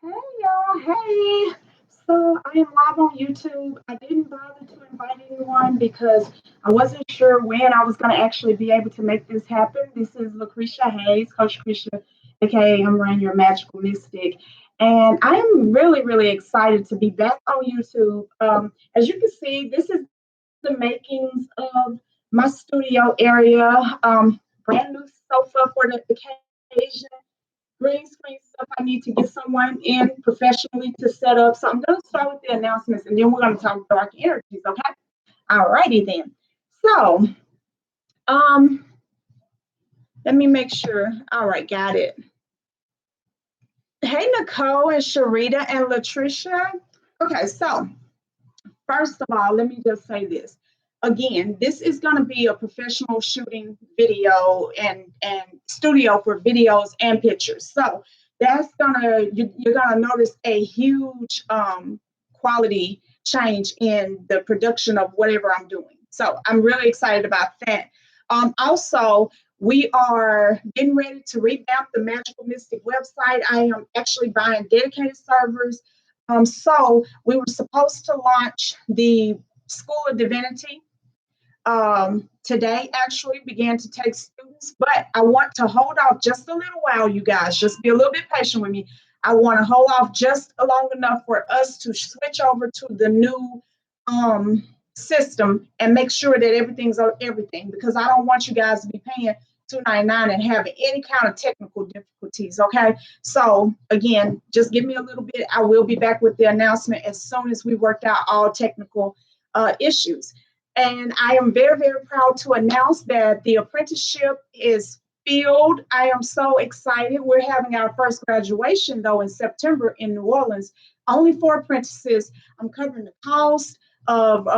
Hey y'all, hey. So I am live on YouTube. I didn't bother to invite anyone because I wasn't sure when I was going to actually be able to make this happen. This is Lacresha Hayes, Coach Lacresha, aka Emme Rain, your Magickal Mystic. And I am really, really excited to be back on YouTube. As you can see, this is the makings of my studio area. Brand new sofa for the occasion, green screen stuff. I need to get someone in professionally to set up. So I'm going to start with the announcements and then we're going to talk dark energies, okay? All righty then. So, um, let me make sure. All right, got it. Hey, Nicole and Sharita and Latricia. Okay, so first of all, let me just say this. Again, this is going to be a professional shooting video and studio for videos and pictures. So that's you're gonna notice a huge quality change in the production of whatever I'm doing. So I'm really excited about that. Also, we are getting ready to revamp the Magickal Mystic website. I am actually buying dedicated servers. So we were supposed to launch the School of Divinity today, actually began to take students, but I want to hold off just a little while, you guys. Just be a little bit patient with me. I want to hold off just long enough for us to switch over to the new system and make sure that everything's on everything, because I don't want you guys to be paying $2.99 and having any kind of technical difficulties. Okay, so again, just give me a little bit. I will be back with the announcement as soon as we work out all technical issues. And I am very, very proud to announce that the apprenticeship is filled. I am so excited. We're having our first graduation, though, in September in New Orleans. Only 4 apprentices. I'm covering the cost of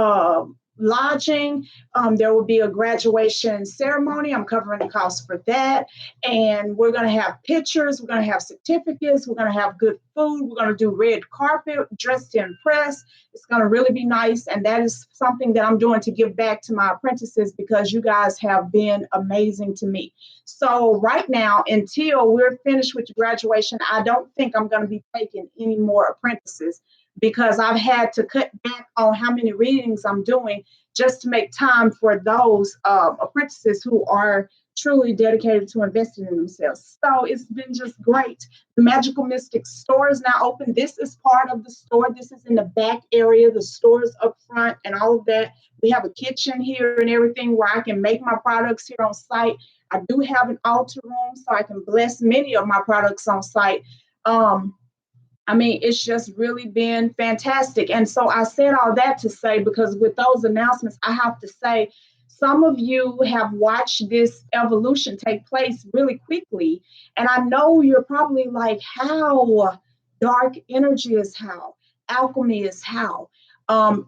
lodging. There will be a graduation ceremony. I'm covering the cost for that. And we're going to have pictures. We're going to have certificates. We're going to have good food. We're going to do red carpet, dressed to impress. It's going to really be nice. And that is something that I'm doing to give back to my apprentices, because you guys have been amazing to me. So right now, until we're finished with graduation, I don't think I'm going to be taking any more apprentices, because I've had to cut back on how many readings I'm doing just to make time for those apprentices who are truly dedicated to investing in themselves. So it's been just great. The Magickal Mystic store is now open. This is part of the store. This is in the back area. The store is up front and all of that. We have a kitchen here and everything where I can make my products here on site. I do have an altar room so I can bless many of my products on site. I mean, it's just really been fantastic. And so I said all that to say, because with those announcements, I have to say, some of you have watched this evolution take place really quickly. And I know you're probably like, how? Dark energy is how? Alchemy is how?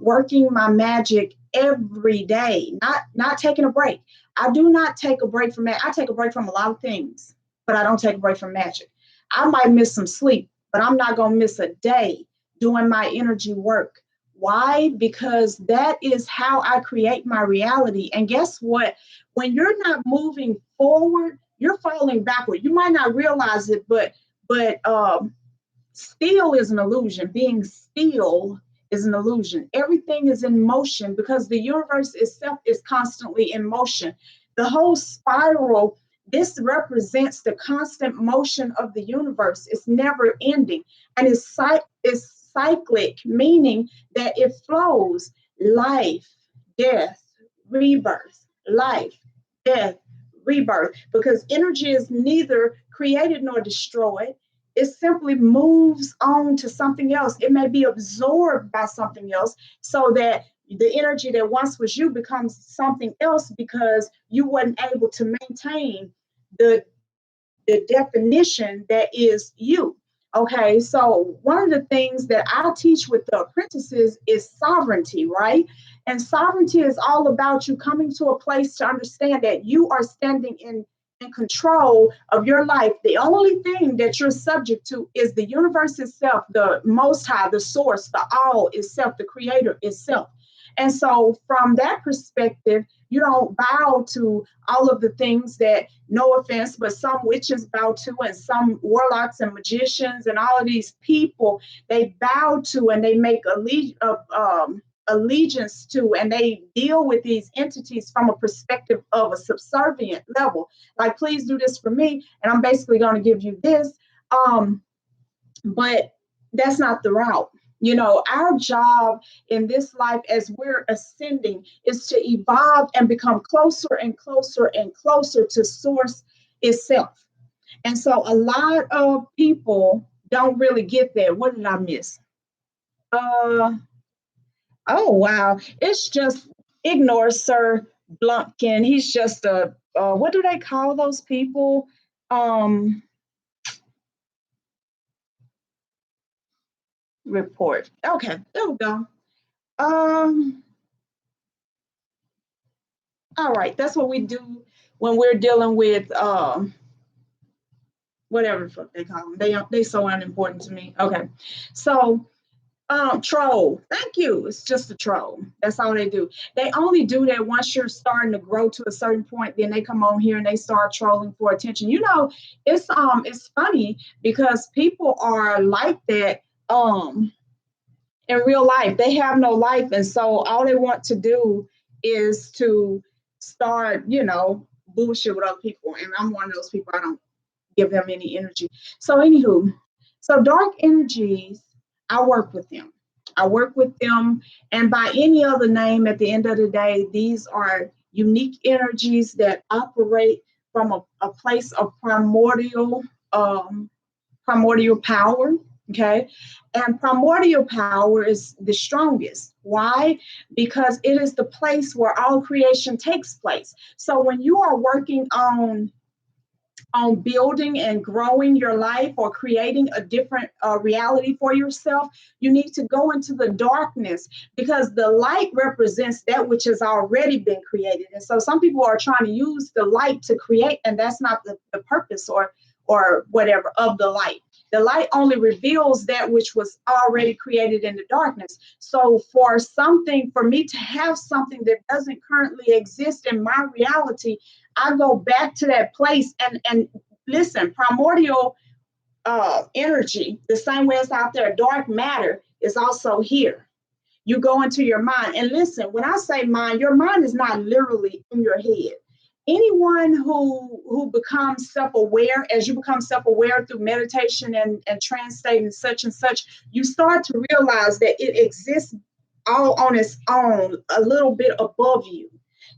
Working my magic every day, not taking a break. I do not take a break from that. I take a break from a lot of things, but I don't take a break from magic. I might miss some sleep, but I'm not going to miss a day doing my energy work. Why? Because that is how I create my reality. And guess what? When you're not moving forward, you're falling backward. You might not realize it, but still is an illusion. Being still is an illusion. Everything is in motion because the universe itself is constantly in motion. The whole spiral, this represents the constant motion of the universe. It's never ending. And it's cyclic, meaning that it flows: life, death, rebirth, life, death, rebirth, because energy is neither created nor destroyed. It simply moves on to something else. It may be absorbed by something else, so that the energy that once was you becomes something else, because you weren't able to maintain the definition that is you. Okay, so one of the things that I teach with the apprentices is sovereignty, right? And sovereignty is all about you coming to a place to understand that you are standing in control of your life. The only thing that you're subject to is the universe itself, the most high, the source, the all itself, the creator itself. And so from that perspective, you don't bow to all of the things that, no offense, but some witches bow to, and some warlocks and magicians and all of these people, they bow to and they make allegiance to, and they deal with these entities from a perspective of a subservient level. Like, please do this for me, and I'm basically going to give you this. But that's not the route. You know, our job in this life as we're ascending is to evolve and become closer and closer and closer to source itself. And so a lot of people don't really get there. What did I miss? Oh, wow. It's just ignore Sir Blumpkin. He's just a, what do they call those people? Report. Okay, there we go. All right, that's what we do when we're dealing with whatever the fuck they call them. They so unimportant to me. Okay, so troll. Thank you. It's just a troll. That's all they do. They only do that once you're starting to grow to a certain point. Then they come on here and they start trolling for attention. You know, it's funny because people are like that in real life. They have no life, and so all they want to do is to start, you know, bullshit with other people. And I'm one of those people. I don't give them any energy. So anywho, so dark energies, I work with them. I work with them, and by any other name, at the end of the day, these are unique energies that operate from a place of primordial power. Okay. And primordial power is the strongest. Why? Because it is the place where all creation takes place. So when you are working on building and growing your life or creating a different reality for yourself, you need to go into the darkness, because the light represents that which has already been created. And so some people are trying to use the light to create, and that's not the purpose or whatever of the light. The light only reveals that which was already created in the darkness. So for me to have something that doesn't currently exist in my reality, I go back to that place and listen, primordial energy, the same way it's out there, dark matter is also here. You go into your mind, and listen, when I say mind, your mind is not literally in your head. Anyone who becomes self-aware, as you become self-aware through meditation and trance state and such, you start to realize that it exists all on its own, a little bit above you.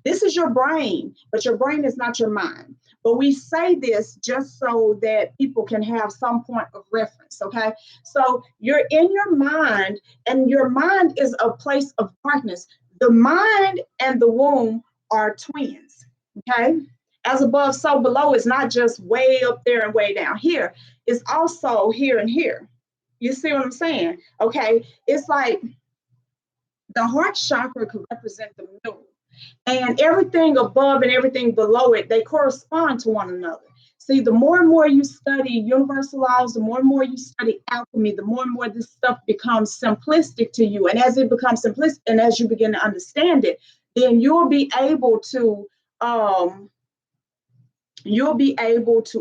This is your brain, but your brain is not your mind. But we say this just so that people can have some point of reference, okay? So you're in your mind, and your mind is a place of darkness. The mind and the womb are twins, okay? As above, so below is not just way up there and way down here. It's also here and here. You see what I'm saying? Okay, it's like the heart chakra could represent the middle. And everything above and everything below it, they correspond to one another. See, the more and more you study universal laws, the more and more you study alchemy, the more and more this stuff becomes simplistic to you. And as it becomes simplistic, and as you begin to understand it, then you'll be able to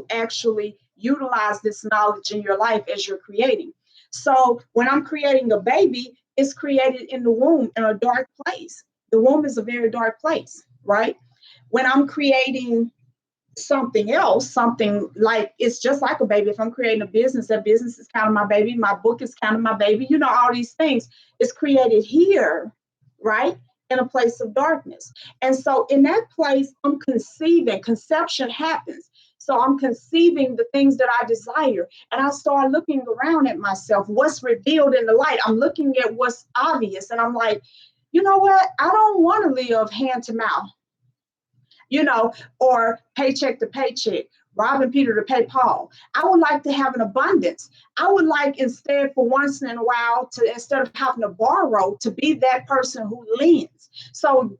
actually utilize this knowledge in your life as you're creating. So when I'm creating a baby, it's created in the womb in a dark place. The womb is a very dark place, right? When I'm creating something else, something like, it's just like a baby. If I'm creating a business, that business is kind of my baby. My book is kind of my baby. You know, all these things is created here, right? In a place of darkness. And so in that place, I'm conceiving. Conception happens. So I'm conceiving the things that I desire. And I start looking around at myself, what's revealed in the light. I'm looking at what's obvious. And I'm like, you know what? I don't want to live hand to mouth, you know, or paycheck to paycheck, robbing Peter to pay Paul. I would like to have an abundance. I would like, instead, for once in a while, to, instead of having to borrow, to be that person who lends. So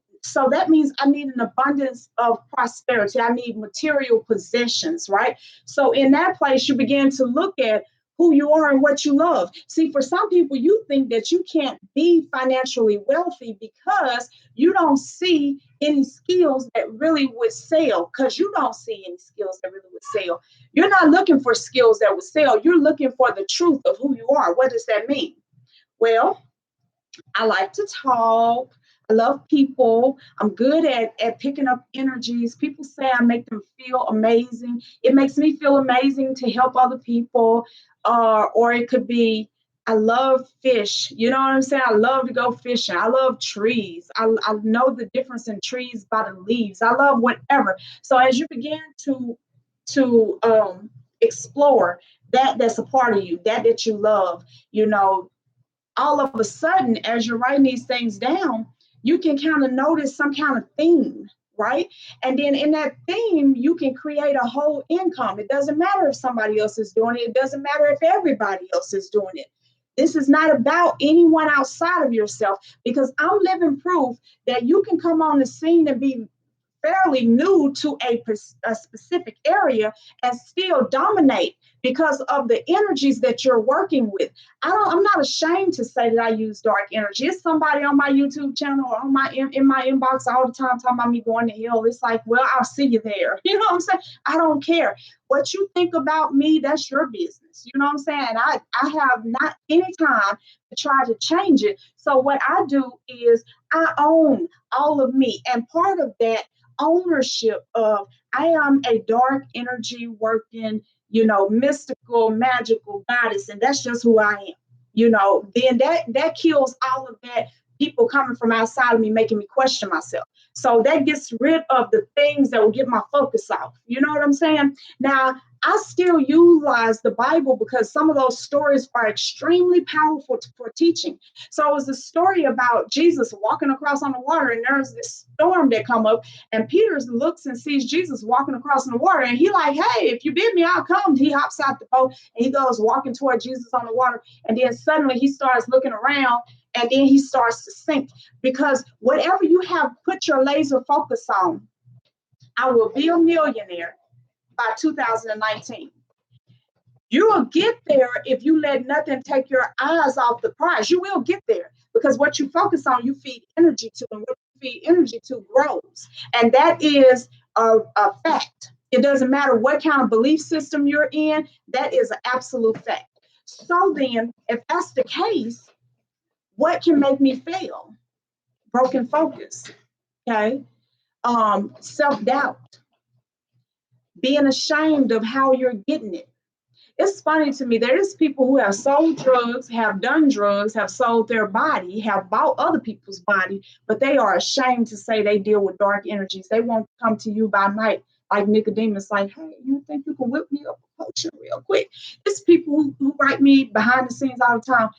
that means I need an abundance of prosperity. I need material possessions, right? So in that place, you begin to look at who you are and what you love. See, for some people, you think that you can't be financially wealthy because you don't see any skills that really would sell, because you don't see any skills that really would sell. You're not looking for skills that would sell. You're looking for the truth of who you are. What does that mean? Well, I like to talk. I love people. I'm good at picking up energies. People say I make them feel amazing. It makes me feel amazing to help other people. Or it could be, I love fish. You know what I'm saying? I love to go fishing. I love trees. I know the difference in trees by the leaves. I love whatever. So as you begin to explore that's a part of you, that you love, you know, all of a sudden, as you're writing these things down, you can kind of notice some kind of theme, right? And then in that theme, you can create a whole income. It doesn't matter if somebody else is doing it. It doesn't matter if everybody else is doing it. This is not about anyone outside of yourself, because I'm living proof that you can come on the scene and be fairly new to a specific area and still dominate because of the energies that you're working with. I'm not ashamed to say that I use dark energy. It's somebody on my YouTube channel or on in my inbox all the time talking about me going to hell. It's like, well, I'll see you there. You know what I'm saying? I don't care. What you think about me, that's your business. You know what I'm saying? I have not any time to try to change it. So what I do is I own all of me. And part of that ownership of, I am a dark energy working, you know, mystical, magical goddess, and that's just who I am. You know, then that kills all of that people coming from outside of me making me question myself. So that gets rid of the things that will get my focus off. You know what I'm saying? Now, I still utilize the Bible because some of those stories are extremely powerful for teaching. So it was a story about Jesus walking across on the water, and there's this storm that come up, and Peter looks and sees Jesus walking across on the water, and he like, hey, if you bid me, I'll come. He hops out the boat and he goes walking toward Jesus on the water, and then suddenly he starts looking around, and then he starts to sink, because whatever you have put your laser focus on, I will be a millionaire by 2019. You will get there if you let nothing take your eyes off the prize. You will get there, because what you focus on, you feed energy to, and what you feed energy to grows. And that is a fact. It doesn't matter what kind of belief system you're in, that is an absolute fact. So then, if that's the case, what can make me fail? Broken focus, okay? Self-doubt, being ashamed of how you're getting it. It's funny to me, there's people who have sold drugs, have done drugs, have sold their body, have bought other people's body, but they are ashamed to say they deal with dark energies. They won't come to you by night like Nicodemus, like, hey, you think you can whip me up a potion real quick? It's people who write me behind the scenes all the time.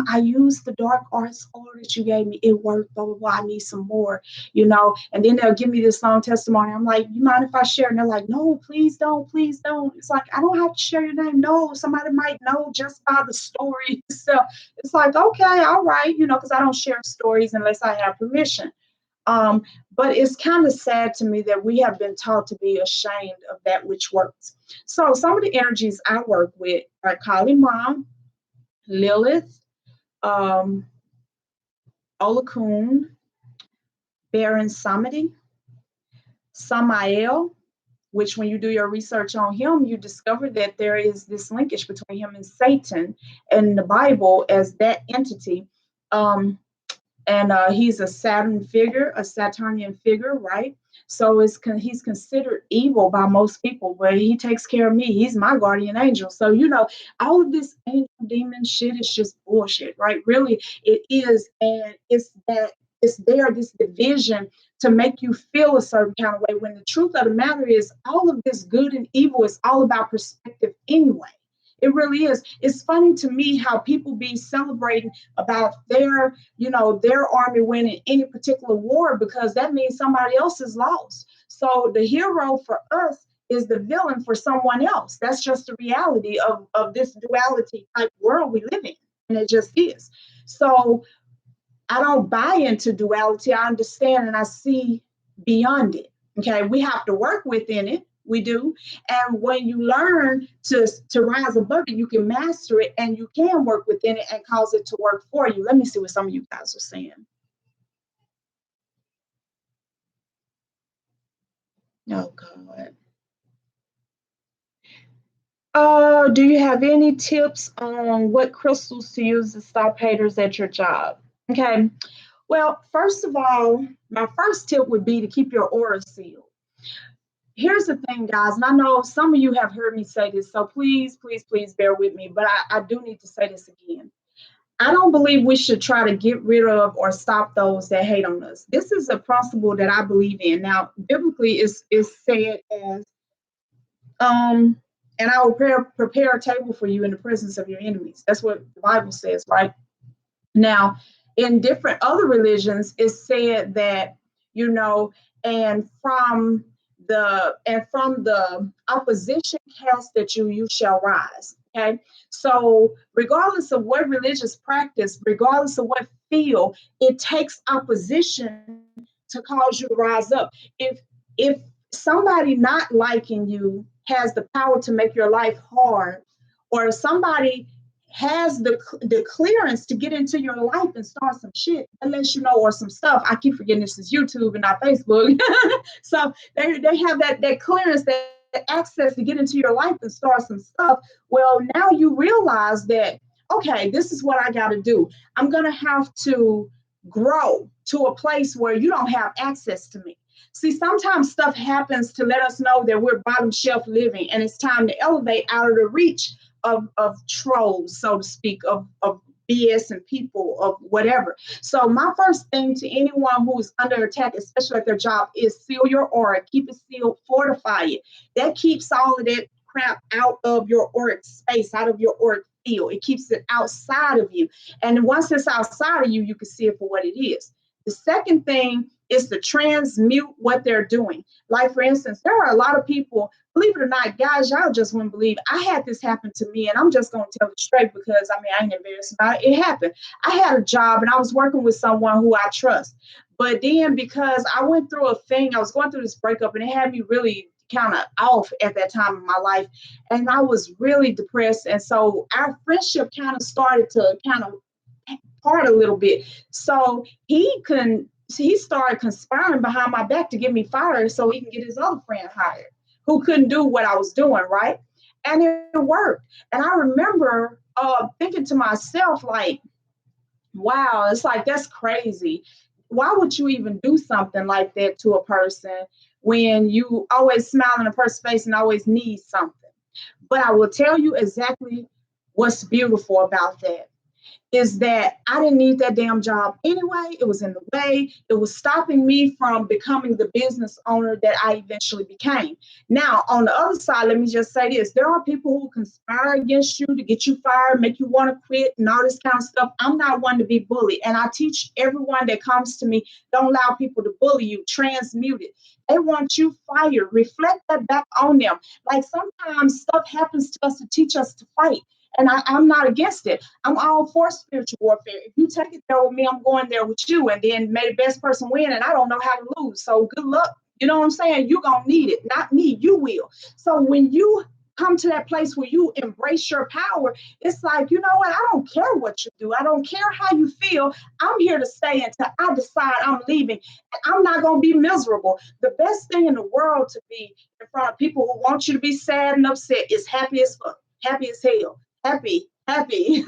I used the dark arts oil that you gave me. It worked, blah, blah, blah. I need some more, you know. And then they'll give me this long testimony. I'm like, you mind if I share? And they're like, no, please don't, please don't. It's like, I don't have to share your name. No, somebody might know just by the story. So it's like, okay, all right, you know, because I don't share stories unless I have permission. But it's kind of sad to me that we have been taught to be ashamed of that which works. So some of the energies I work with are Kali Ma, Lilith, Olakun, Baron Samedi, Samael, which when you do your research on him, you discover that there is this linkage between him and Satan in the Bible as that entity. And he's a Saturn figure, a Saturnian figure, right? So he's considered evil by most people, but he takes care of me. He's my guardian angel. So, you know, all of this angel demon shit is just bullshit, right? Really, it is. And it's this division to make you feel a certain kind of way, when the truth of the matter is all of this good and evil is all about perspective anyway. It really is. It's funny to me how people be celebrating about their army winning any particular war, because that means somebody else is lost. So the hero for us is the villain for someone else. That's just the reality of this duality type world we live in. And it just is. So I don't buy into duality. I understand and I see beyond it. Okay, we have to work within it. We do. And when you learn to rise above it, you can master it and you can work within it and cause it to work for you. Let me see what some of you guys are saying. Oh, God. Do you have any tips on what crystals to use to stop haters at your job? Okay. Well, first of all, my first tip would be to keep your aura sealed. Here's the thing, guys, and I know some of you have heard me say this, so please, please, please bear with me, but I do need to say this again. I don't believe we should try to get rid of or stop those that hate on us. This is a principle that I believe in. Now, biblically, is said as, and I will prepare a table for you in the presence of your enemies. That's what the Bible says, right? Now, in different other religions, it's said that, you know, and from the opposition cast at you, you shall rise. Okay. So regardless of what religious practice, regardless of what field, it takes opposition to cause you to rise up. If somebody not liking you has the power to make your life hard, or somebody has the clearance to get into your life and start some shit, unless you know, or some stuff. I keep forgetting this is YouTube and not Facebook. So they have that clearance, that access to get into your life and start some stuff. Well, now you realize that, okay, this is what I got to do. I'm going to have to grow to a place where you don't have access to me. See, sometimes stuff happens to let us know that we're bottom shelf living and it's time to elevate out of the reach of trolls, so to speak, of BS and people, of whatever. So my first thing to anyone who is under attack, especially at their job, is seal your aura, keep it sealed, fortify it. That keeps all of that crap out of your auric space, out of your auric field. It keeps it outside of you. And once it's outside of you, you can see it for what it is. The second thing is to transmute what they're doing. Like, for instance, there are a lot of people, believe it or not, guys, y'all just wouldn't believe, I had this happen to me, and I'm just going to tell it straight because, I mean, I ain't embarrassed about it. It happened. I had a job, and I was working with someone who I trust. But then because I went through a thing, I was going through this breakup, and it had me really kind of off at that time in my life, and I was really depressed. And so our friendship kind of started to kind of part a little bit. So he started conspiring behind my back to get me fired so he can get his other friend hired who couldn't do what I was doing, right? And it worked. And I remember thinking to myself, like, wow, it's like, that's crazy. Why would you even do something like that to a person when you always smile in a person's face and always need something? But I will tell you exactly what's beautiful about that is that I didn't need that damn job anyway. It was in the way. It was stopping me from becoming the business owner that I eventually became. Now, on the other side, let me just say this. There are people who conspire against you to get you fired, make you want to quit, and all this kind of stuff. I'm not one to be bullied. And I teach everyone that comes to me, don't allow people to bully you, transmute it. They want you fired. Reflect that back on them. Like, sometimes stuff happens to us to teach us to fight. And I'm not against it. I'm all for spiritual warfare. If you take it there with me, I'm going there with you. And then may the best person win. And I don't know how to lose. So good luck. You know what I'm saying? You're going to need it. Not me. You will. So when you come to that place where you embrace your power, it's like, you know what? I don't care what you do. I don't care how you feel. I'm here to stay until I decide I'm leaving. And I'm not going to be miserable. The best thing in the world to be in front of people who want you to be sad and upset is happy as fuck, happy as hell. Happy, happy,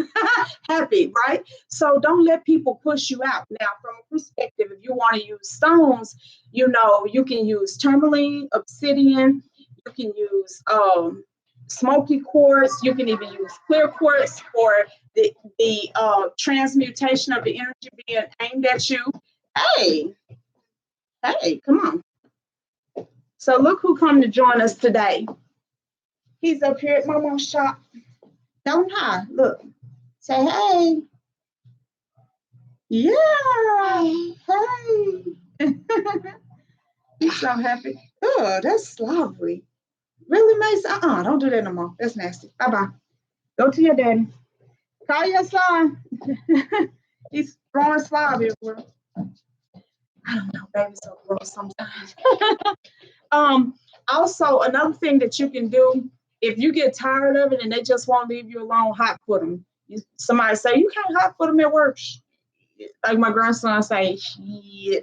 right? So don't let people push you out. Now, from a perspective, if you want to use stones, you know, you can use tourmaline, obsidian, you can use smoky quartz, you can even use clear quartz for the transmutation of the energy being aimed at you. Hey, come on. So look who come to join us today. He's up here at Mama's shop. Tell him hi. Look. Say hey. Yeah. Hey. He's so happy. Oh, that's lovely. Really, Mace? Don't do that no more. That's nasty. Bye-bye. Go to your daddy. Call your son. He's throwing slob everywhere. I don't know, baby's so gross sometimes. Also, another thing that you can do, if you get tired of it and they just won't leave you alone, hot foot them. Somebody say, you can't hot foot them at work. Like my grandson say, shit.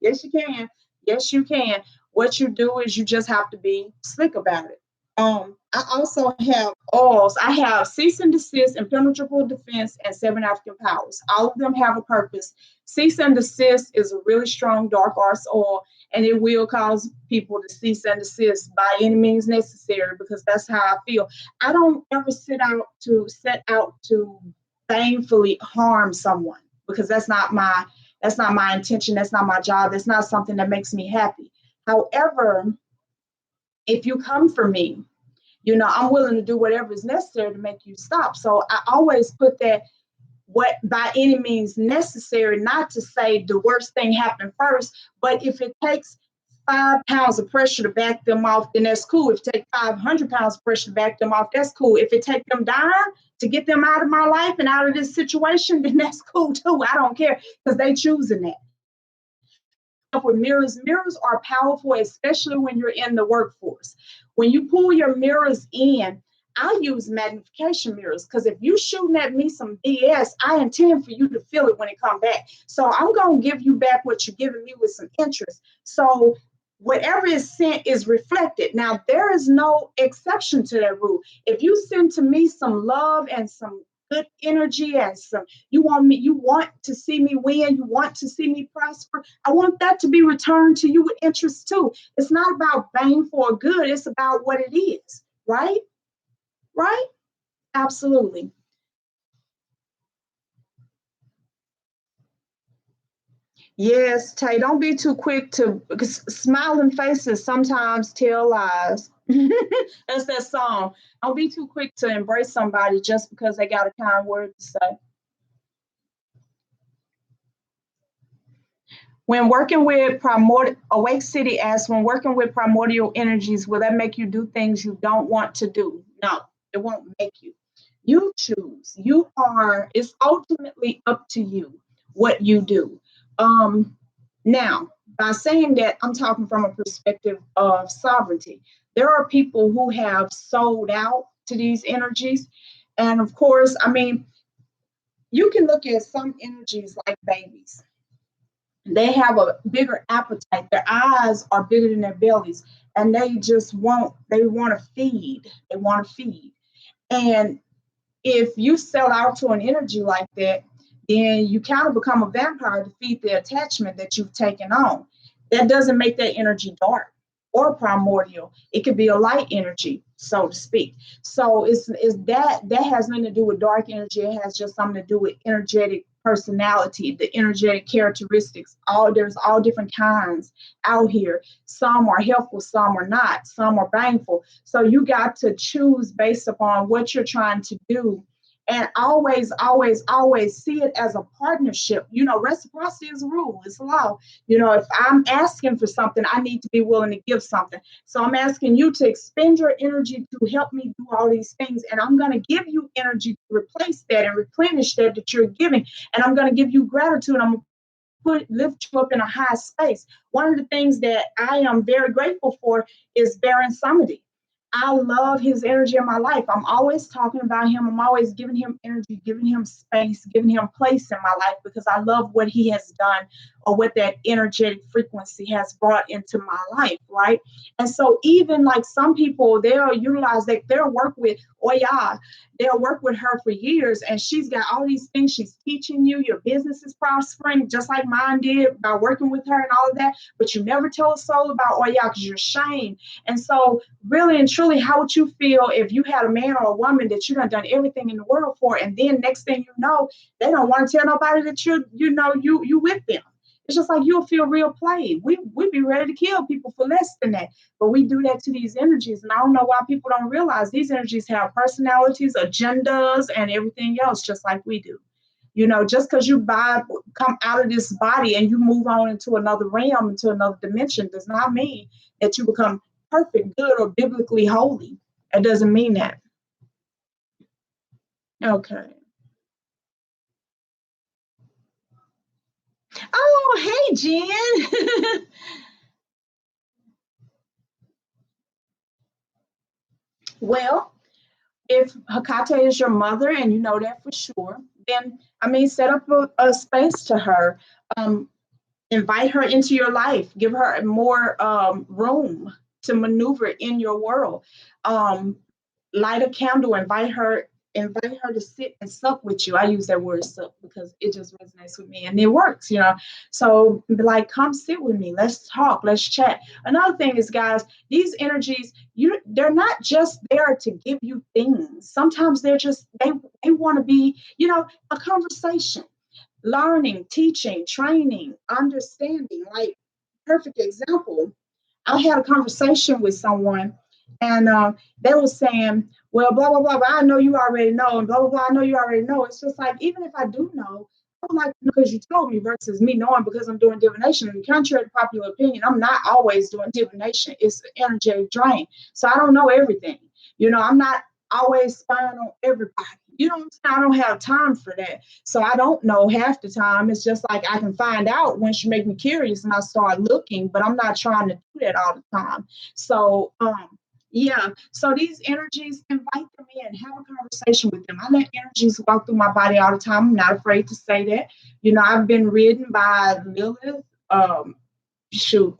Yes, you can. Yes, you can. What you do is you just have to be slick about it. I also have oils. I have cease and desist, impenetrable defense, and seven African powers. All of them have a purpose. Cease and desist is a really strong dark arts oil, and it will cause people to cease and desist by any means necessary because that's how I feel. I don't ever set out to painfully harm someone because that's not my intention. That's not my job. That's not something that makes me happy. However, if you come for me, I'm willing to do whatever is necessary to make you stop. So I always put that what by any means necessary, not to say the worst thing happened first, but if it takes 5 pounds of pressure to back them off, then that's cool. If it takes 500 pounds of pressure to back them off, that's cool. If it takes them dying to get them out of my life and out of this situation, then that's cool too. I don't care because they choosing that. With mirrors are powerful, especially when you're in the workforce. When you pull your mirrors in, I use magnification mirrors because if you shooting at me some BS, I intend for you to feel it when it come back. So I'm going to give you back what you're giving me with some interest. So whatever is sent is reflected. Now, there is no exception to that rule. If you send to me some love and some good energy and some you want to see me win, you want to see me prosper, I want that to be returned to you with interest too. It's not about bang for good, it's about what it is, right? Right? Absolutely. Yes, Tay, don't be too quick to because smiling faces sometimes tell lies. That's that song. Don't be too quick to embrace somebody just because they got a kind word to say. When working with primordial, Awake City asks, when working with primordial energies, will that make you do things you don't want to do? No, it won't make you. You choose. It's ultimately up to you what you do. Now, by saying that, I'm talking from a perspective of sovereignty. There are people who have sold out to these energies. And of course, I mean, you can look at some energies like babies. They have a bigger appetite. Their eyes are bigger than their bellies, and they want to feed. They want to feed. And if you sell out to an energy like that, then you kind of become a vampire to feed the attachment that you've taken on. That doesn't make that energy dark or primordial. It could be a light energy, so to speak. So it's that has nothing to do with dark energy. It has just something to do with energetic personality, the energetic characteristics. There's all different kinds out here. Some are helpful, some are not, some are baneful. So you got to choose based upon what you're trying to do. And always, always, always see it as a partnership. Reciprocity is a rule, it's a law. If I'm asking for something, I need to be willing to give something. So I'm asking you to expend your energy to help me do all these things. And I'm going to give you energy to replace that and replenish that you're giving. And I'm going to give you gratitude. I'm going to lift you up in a high space. One of the things that I am very grateful for is Baron Samedi. I love his energy in my life. I'm always talking about him. I'm always giving him energy, giving him space, giving him place in my life because I love what he has done or what that energetic frequency has brought into my life, right? And so even like some people, they'll utilize that, they'll work with Oya, they'll work with her for years and she's got all these things she's teaching you. Your business is prospering just like mine did by working with her and all of that, but you never tell a soul about Oya because you're ashamed. And so really and truly, how would you feel if you had a man or a woman that you done everything in the world for, and then next thing you know, they don't want to tell nobody that you with them? It's just like you'll feel real played. We'd be ready to kill people for less than that. But we do that to these energies. And I don't know why people don't realize these energies have personalities, agendas, and everything else, just like we do. Just because you come out of this body and you move on into another realm, into another dimension, does not mean that you become perfect, good, or biblically holy. It doesn't mean that. Okay. Oh, hey, Jen. Well, if Hecate is your mother and you know that for sure, then I mean, set up a space to her. Um, Invite her into your life. Give her more room to maneuver in your world. Um, Light a candle. Invite her to sit and sup with you. I use that word sup because it just resonates with me and it works, you know. So be like, come sit with me. Let's talk. Let's chat. Another thing is, guys, these energies, they're not just there to give you things. Sometimes they want to be, a conversation, learning, teaching, training, understanding. Like, perfect example, I had a conversation with someone, and they were saying, well, blah, blah, blah, blah, I know you already know, and blah, blah, blah, I know you already know. It's just like, even if I do know, I would like to know because you told me versus me knowing because I'm doing divination. And contrary to popular opinion, I'm not always doing divination. It's an energetic drain. So I don't know everything. I'm not always spying on everybody. You know what I'm saying? I don't have time for that. So I don't know half the time. It's just like I can find out once you make me curious and I start looking, but I'm not trying to do that all the time. So yeah. So these energies, invite them in, have a conversation with them. I let energies walk through my body all the time. I'm not afraid to say that. I've been ridden by Lilith,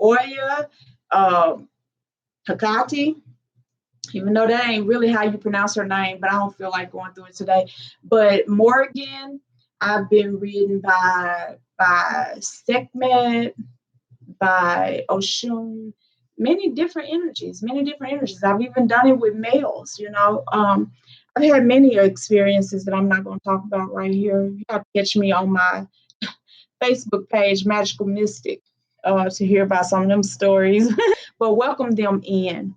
Oya, Hecate, even though that ain't really how you pronounce her name, but I don't feel like going through it today. But Morgan, I've been reading by Sekhmet, by Oshun, many different energies, many different energies. I've even done it with males. I've had many experiences that I'm not going to talk about right here. You have to catch me on my Facebook page, Magickal Mystic, to hear about some of them stories. But welcome them in.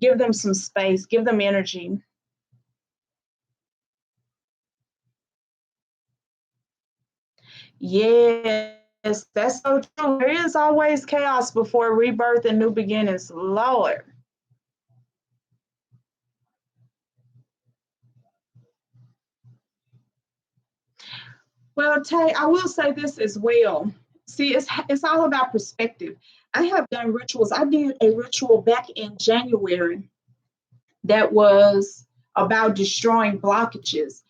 Give them some space, give them energy. Yes, that's so true. There is always chaos before rebirth and new beginnings. Lord. Well, Tay, I will say this as well. See, it's all about perspective. I have done rituals. I did a ritual back in January that was about destroying blockages.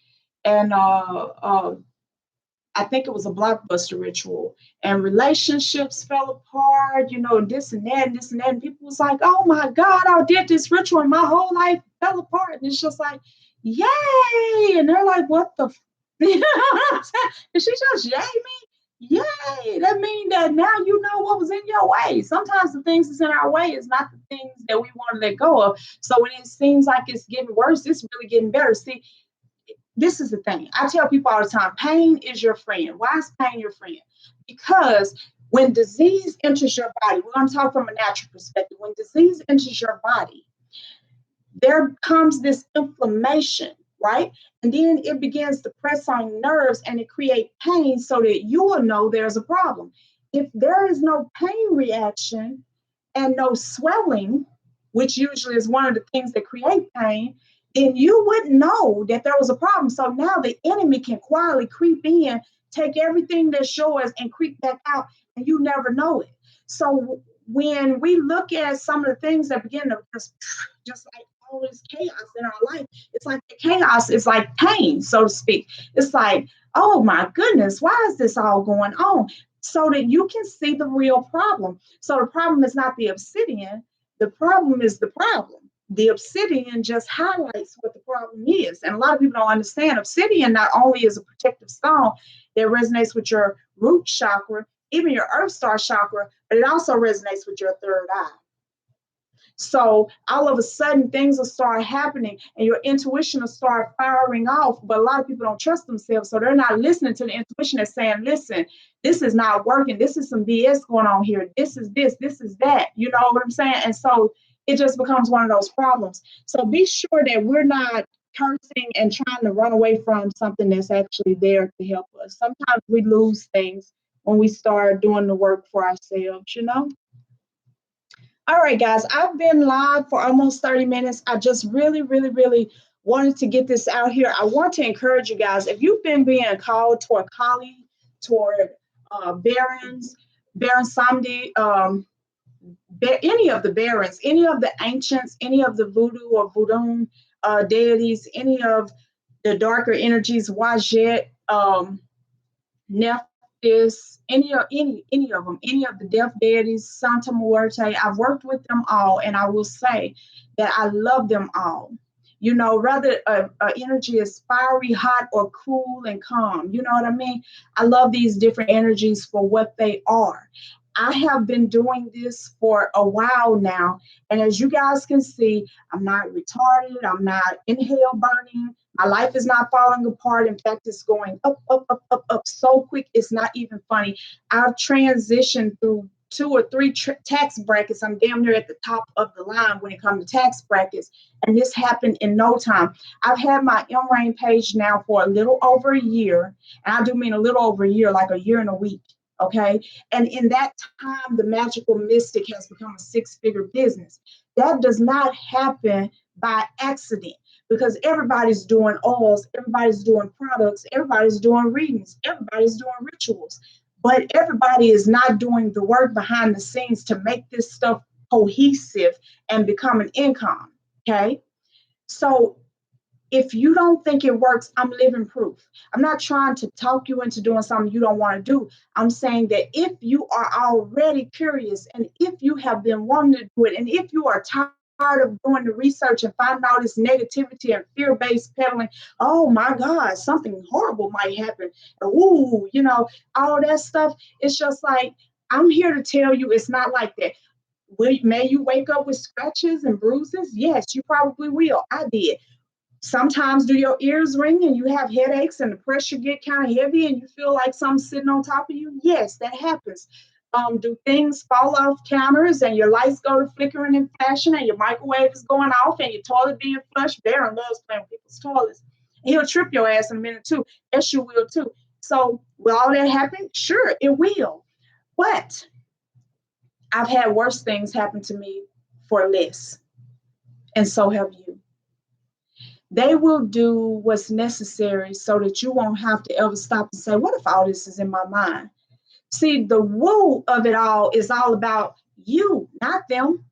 And I think it was a blockbuster ritual, and relationships fell apart, this and that and this and that. And people was like, oh my God, I did this ritual and my whole life fell apart. And it's just like, yay. And they're like, what the? You know what I'm saying? And she just yay me. Yay. That means that now you know what was in your way. Sometimes the things that's in our way is not the things that we want to let go of. So when it seems like it's getting worse, it's really getting better. See, this is the thing. I tell people all the time, pain is your friend. Why is pain your friend? Because when disease enters your body, we're going to talk from a natural perspective. When disease enters your body, there comes this inflammation, right? And then it begins to press on nerves and it creates pain so that you will know there's a problem. If there is no pain reaction and no swelling, which usually is one of the things that create pain, then you wouldn't know that there was a problem. So now the enemy can quietly creep in, take everything that's yours and creep back out, and you never know it. So when we look at some of the things that begin to just like all this chaos in our life, it's like the chaos is like pain, so to speak. It's like, oh my goodness, why is this all going on? So that you can see the real problem. So the problem is not the obsidian, the problem is the problem. The obsidian just highlights what the problem is. And a lot of people don't understand obsidian not only is a protective stone that resonates with your root chakra, even your earth star chakra, but it also resonates with your third eye. So all of a sudden things will start happening and your intuition will start firing off. But a lot of people don't trust themselves. So they're not listening to the intuition that's saying, listen, this is not working. This is some BS going on here. This is that. You know what I'm saying? And so it just becomes one of those problems. So be sure that we're not cursing and trying to run away from something that's actually there to help us. Sometimes we lose things when we start doing the work for ourselves. All right, guys, I've been live for almost 30 minutes. I just really, really, really wanted to get this out here. I want to encourage you guys, if you've been being called toward Kali, toward Baron Samedi, any of the barons, any of the ancients, any of the voodoo or voodoo deities, any of the darker energies, Wajet, Nephthys, any of them, any of the death deities, Santa Muerte. I've worked with them all, and I will say that I love them all. You know, rather a energy is fiery, hot, or cool and calm. You know what I mean? I love these different energies for what they are. I have been doing this for a while now, and as you guys can see, I'm not retarded. I'm not in hell burning. My life is not falling apart. In fact, it's going up, up, up, up, up so quick, it's not even funny. I've transitioned through 2 or 3 tax brackets. I'm damn near at the top of the line when it comes to tax brackets. And this happened in no time. I've had my Emme Rain page now for a little over a year. And I do mean a little over a year, like a year and a week. Okay. And in that time, the Magickal Mystic has become a 6-figure business. That does not happen by accident, because everybody's doing oils, everybody's doing products, everybody's doing readings, everybody's doing rituals, but everybody is not doing the work behind the scenes to make this stuff cohesive and become an income. Okay. So if you don't think it works, I'm living proof. I'm not trying to talk you into doing something you don't want to do. I'm saying that if you are already curious, and if you have been wanting to do it, and if you are tired of doing the research and finding all this negativity and fear-based peddling, oh my God, something horrible might happen. Ooh, you know, all that stuff. It's just like, I'm here to tell you it's not like that. May you wake up with scratches and bruises? Yes, you probably will. I did. Sometimes do your ears ring and you have headaches and the pressure get kind of heavy and you feel like something's sitting on top of you? Yes, that happens. Do things fall off counters and your lights go to flickering and flashing and your microwave is going off and your toilet being flushed? Baron loves playing with people's toilets. He'll trip your ass in a minute too. Yes, you will too. So will all that happen? Sure, it will. But I've had worse things happen to me for less. And so have you. They will do what's necessary so that you won't have to ever stop and say, what if all this is in my mind? See, the woo of it all is all about you, not them.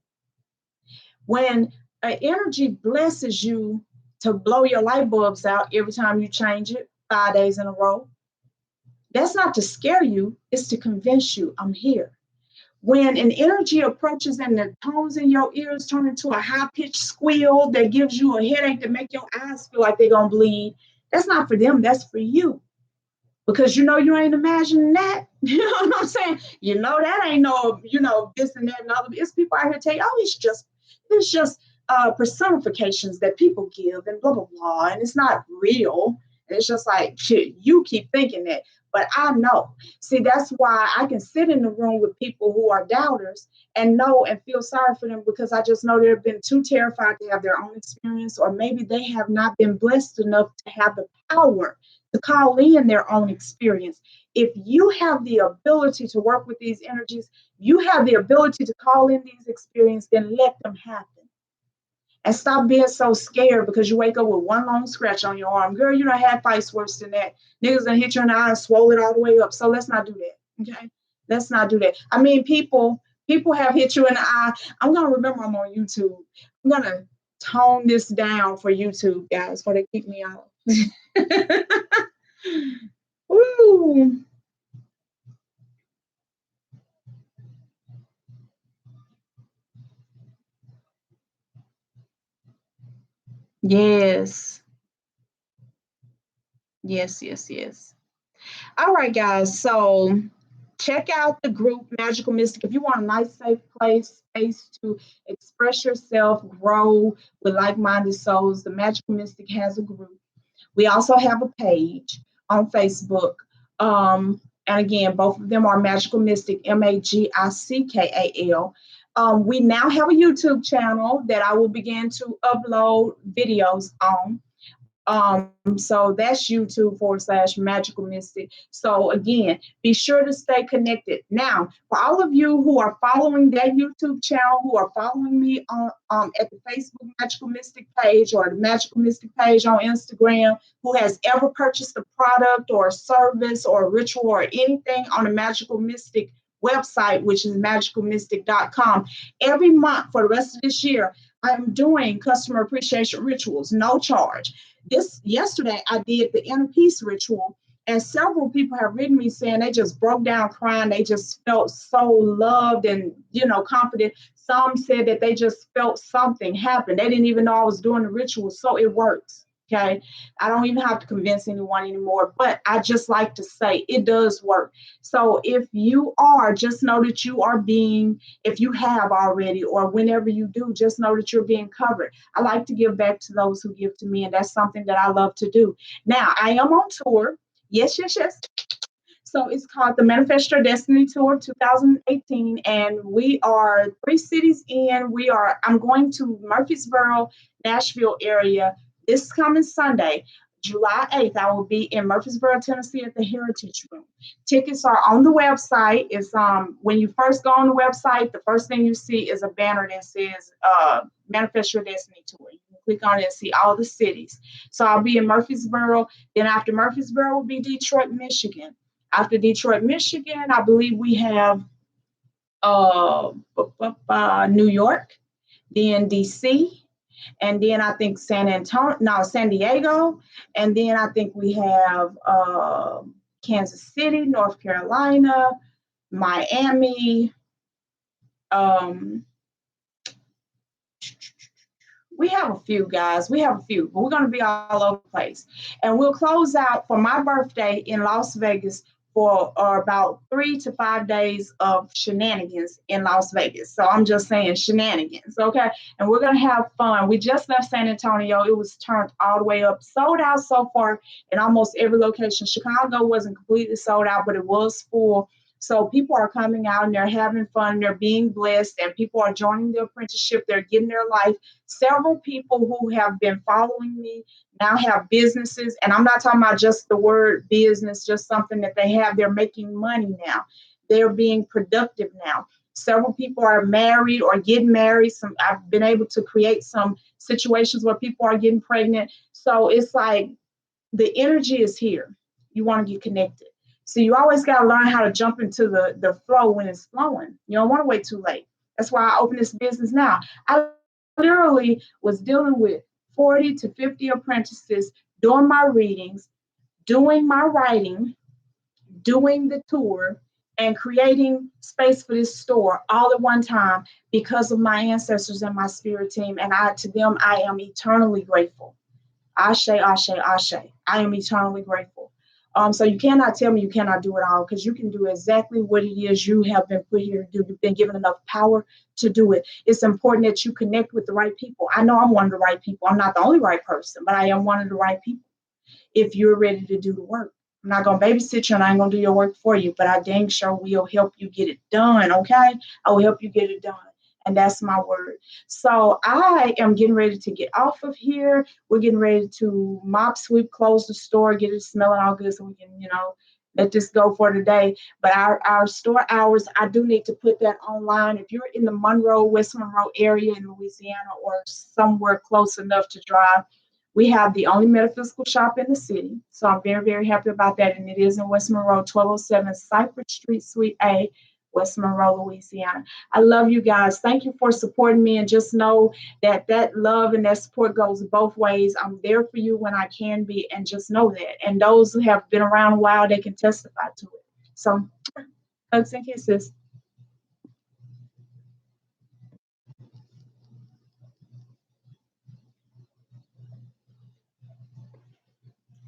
When an energy blesses you to blow your light bulbs out every time you change it 5 days in a row, that's not to scare you, it's to convince you I'm here. When an energy approaches and the tones in your ears turn into a high-pitched squeal that gives you a headache to make your eyes feel like they're going to bleed, that's not for them, that's for you. Because you know you ain't imagining that. You know what I'm saying? You know that ain't no, you know, this and that and other. It's people out here tell you, oh, it's just personifications that people give and blah, blah, blah. And it's not real. And it's just like, shit, you keep thinking that. But I know. See, that's why I can sit in the room with people who are doubters and know and feel sorry for them, because I just know they've been too terrified to have their own experience, or maybe they have not been blessed enough to have the power to call in their own experience. If you have the ability to work with these energies, you have the ability to call in these experiences, then let them happen. And stop being so scared because you wake up with one long scratch on your arm. Girl, you done had fights worse than that. Niggas done hit you in the eye and swole it all the way up. So let's not do that. Okay? Let's not do that. I mean, people have hit you in the eye. I'm gonna remember I'm on YouTube. I'm gonna tone this down for YouTube, guys, before they kick me out. Ooh. Yes. Yes, yes, yes. All right, guys. So check out the group Magickal Mystic. If you want a nice, safe space to express yourself, grow with like-minded souls, the Magickal Mystic has a group. We also have a page on Facebook. And again, both of them are Magickal Mystic, Magickal. We now have a YouTube channel that I will begin to upload videos on. So that's YouTube/Magickal Mystic. So again, be sure to stay connected. Now, for all of you who are following that YouTube channel, who are following me on at the Facebook Magickal Mystic page or the Magickal Mystic page on Instagram, who has ever purchased a product or a service or a ritual or anything on the Magickal Mystic website, which is magicalmystic.com. Every month for the rest of this year, I'm doing customer appreciation rituals, no charge. This yesterday, I did the inner peace ritual, and several people have written me saying they just broke down crying. They just felt so loved and, confident. Some said that they just felt something happen. They didn't even know I was doing the ritual, so it works. Okay. I don't even have to convince anyone anymore, but I just like to say it does work. So if you are, just know that you are being, if you have already, or whenever you do, just know that you're being covered. I like to give back to those who give to me, and that's something that I love to do. Now, I am on tour. Yes, yes, yes. So it's called the Manifest Your Destiny Tour 2018, and we are 3 cities in. I'm going to Murfreesboro, Nashville area this coming Sunday, July 8th. I will be in Murfreesboro, Tennessee at the Heritage Room. Tickets are on the website. It's when you first go on the website, the first thing you see is a banner that says Manifest Your Destiny Tour. You can click on it and see all the cities. So I'll be in Murfreesboro. Then after Murfreesboro will be Detroit, Michigan. After Detroit, Michigan, I believe we have New York, then DC, and then I think San Diego, and then I think we have Kansas City, North Carolina, Miami. We have a few, guys. We have a few, but we're going to be all over the place. And we'll close out for my birthday in Las Vegas for about 3 to 5 days of shenanigans in Las Vegas. So I'm just saying shenanigans, okay? And we're going to have fun. We just left San Antonio. It was turned all the way up, sold out so far in almost every location. Chicago wasn't completely sold out, but it was full. So people are coming out and they're having fun. They're being blessed, and people are joining the apprenticeship. They're getting their life. Several people who have been following me now have businesses, and I'm not talking about just the word business, just something that they have. They're making money now. They're being productive now. Several people are married or getting married. I've been able to create some situations where people are getting pregnant. So it's like the energy is here. You want to get connected. So you always got to learn how to jump into the flow when it's flowing. You don't want to wait too late. That's why I open this business now. I literally was dealing with 40 to 50 apprentices, doing my readings, doing my writing, doing the tour, and creating space for this store all at one time because of my ancestors and my spirit team. And to them, I am eternally grateful. Ashe, ashe, ashe. I am eternally grateful. So you cannot tell me you cannot do it all, because you can do exactly what it is you have been put here to do. You've been given enough power to do it. It's important that you connect with the right people. I know I'm one of the right people. I'm not the only right person, but I am one of the right people. If you're ready to do the work, I'm not going to babysit you, and I ain't going to do your work for you, but I dang sure will help you get it done, okay? I will help you get it done. And that's my word. So I am getting ready to get off of here. We're getting ready to mop, sweep, close the store, get it smelling all good so we can, let this go for today. But our store hours, I do need to put that online. If you're in the West Monroe area in Louisiana, or somewhere close enough to drive, we have the only metaphysical shop in the city. So I'm very, very happy about that. And it is in West Monroe, 1207 Cypress Street, Suite A, West Monroe, Louisiana. I love you guys. Thank you for supporting me. And just know that love and that support goes both ways. I'm there for you when I can be. And just know that. And those who have been around a while, they can testify to it. So hugs and kisses.